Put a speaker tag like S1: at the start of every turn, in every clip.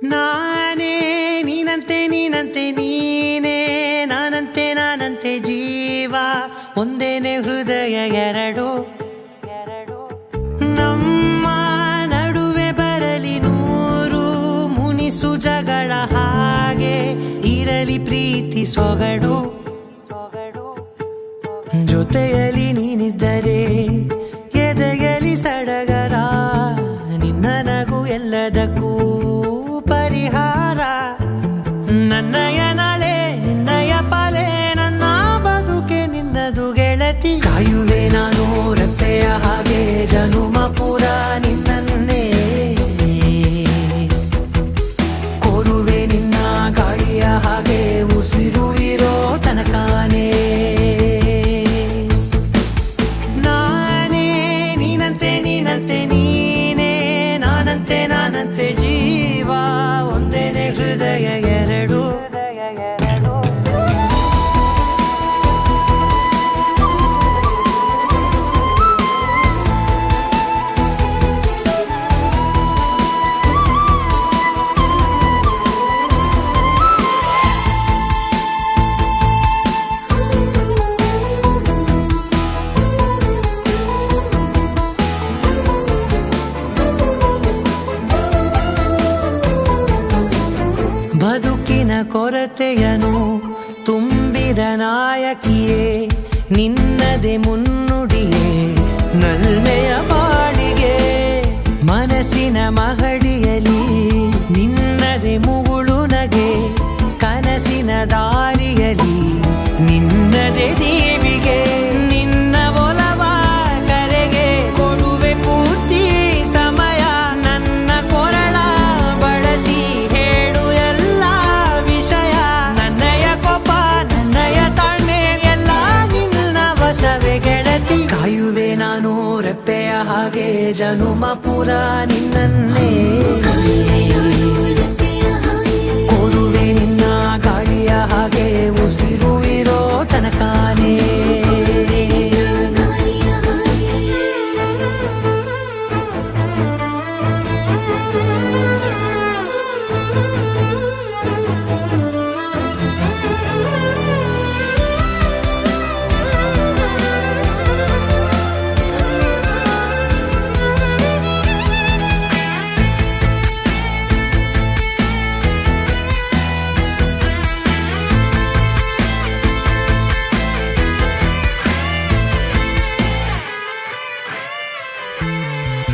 S1: ನಾನೇ ನೀನಂತೆ ನೀನಂತೆ ನೀನೇ ನಾನಂತೆ ನಾನಂತೆ ಜೀವ ಒಂದೇನೆ ಹೃದಯ ಎರಡು ನಮ್ಮ ನಡುವೆ ಬರಲಿ ನೂರು ಮುನಿಸು ಜಗಳ ಹಾಗೆ ಇರಲಿ ಪ್ರೀತಿ ಸೊಗಡು ಜೊತೆಯಲ್ಲಿ ನೀನಿದ್ದರೆ ಎದೆಯಲಿ ಸಡಗರ ನಿನ್ನ ನಗು ಎಲ್ಲದಕ್ಕೂ ಪರಿಹಾರ ನನ್ನಯ ನಾಳೆ ನಿನ್ನಯ ಪಾಲೆ ನನ್ನ ಬದುಕೆ ನಿನ್ನದು ಗೆಳತಿ ಕಾಯುವೆ ನಾನು ರೆಪ್ಪೆಯ ಹಾಗೆ ಜನುಮ ಪೂರ ನಿನ್ನನ್ನೇ ಕೋರುವೆ ನಿನ್ನ ಗಾಳಿಯ ಹಾಗೆ ಉಸಿರು ಇರೋ ತನಕಾನೇ ನಾನೇ ನೀನಂತೆ ನೀನಂತೆ ನೀನೇ ನಾನಂತೆ ನಾನಂತೆ ಜೀವ ಒಂದೇನೆ ಹೃದಯ ಎರಡು ಬದುಕಿನ ಕೊರತೆಯನು ತುಂಬಿದ ನಾಯಕಿಯೇ ನಿನ್ನದೆ ಮುನ್ನುಡಿಯೇ ನಲ್ಮೆಯ ಬಾಳಿಗೆ ಮನಸ್ಸಿನ ಮಹಡಿಯಲಿ ನಿನ್ನದೆ ಮುಗುಳು ನಗೆ ಕನಸಿನ ದಾರಿಯಲಿ ನಿನ್ನದೆ ದೀವಿಗೆ ನಿನ್ನ ಒಲವ ಕರೆಗೆ ಕೊಡುವೆ ಪೂರ್ತಿ ಸಮಯ ನನ್ನ ಕೊರಳ ಬಳಸಿ ಹೇಳು ಎಲ್ಲ ವಿಷಯ ನನ್ನಯ ಕೋಪ ನನ್ನಯ ತಾಳ್ಮೆ ಎಲ್ಲ ನಿನ್ನ ವಶವೇ ಗೆಳತಿ ಕಾಯುವೆ ನಾನು ರೆಪ್ಪೆಯ ಹಾಗೆ ಜನುಮ ಪುರ ನಿನ್ನನ್ನೇ ಕೋರುವೆ ನಿನ್ನ ಗಾಳಿಯ ಹಾಗೆ ಉಸಿರು ಇರೋ ತನಕಾನೇ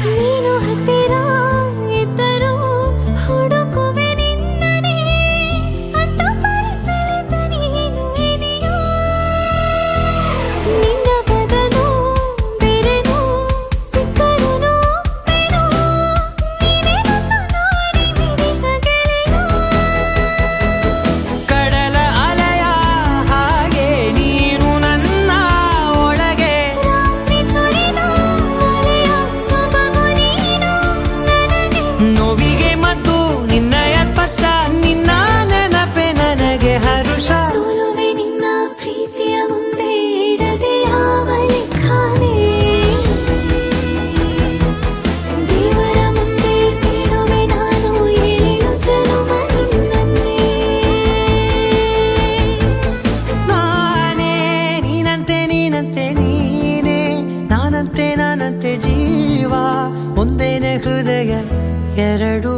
S2: ನೀನು ಹತ್ತಿರ ಇದ್ದರೂ ಹುಡುಕುವೆ ನಿನ್ನನೇ ಅಂತ ಪರಿಸೆಳೆದ ನೀನು ಇದೆಯೋ ನಿನ್ನ ಬದಲು ಬೇರೆನೋ ಸಿಕ್ಕರೂ ಬೇರೋ ನೀನೇ ನನ್ನ ನಾಡಿ ಮಿಡಿತ ಗೆಳೆಯೋ
S1: ಕಡಲ ಅಲೆಯ ಹಾಗೆ ನೀನು ನನ್ನ ಒಳಗೆ
S2: ರಾತ್ರಿ ಸುಳಿದ ಮಳೆಯ ಸೊಬಗು ನೀನು ನನಗೆ
S1: ನೋವಿಗೆ ಮದ್ದು ನಿನ್ನಯ ಸ್ಪರ್ಶ ನಿನ್ನ ನೆನಪೆ ನನಗೆ ಹರುಷ
S2: ಸೋಲುವೆ ನಿನ್ನ ಪ್ರೀತಿಯ ಮುಂದೆ ಇಡದೆ ಯಾವ ಲೆಕ್ಕನೇ ದೇವರ ಮುಂದೆ ಕೇಳುವೆ ನಾನು ಏಳು ಜನುಮ ನಿನ್ನನ್ನೇ
S1: ನಾನೇ ನೀನಂತೆ ನೀನಂತೆ ನೀನೇ ನಾನಂತೆ ನಾನಂತೆ ಜೀವ ಒಂದೇನೆ ಹೃದಯ ಎರಡು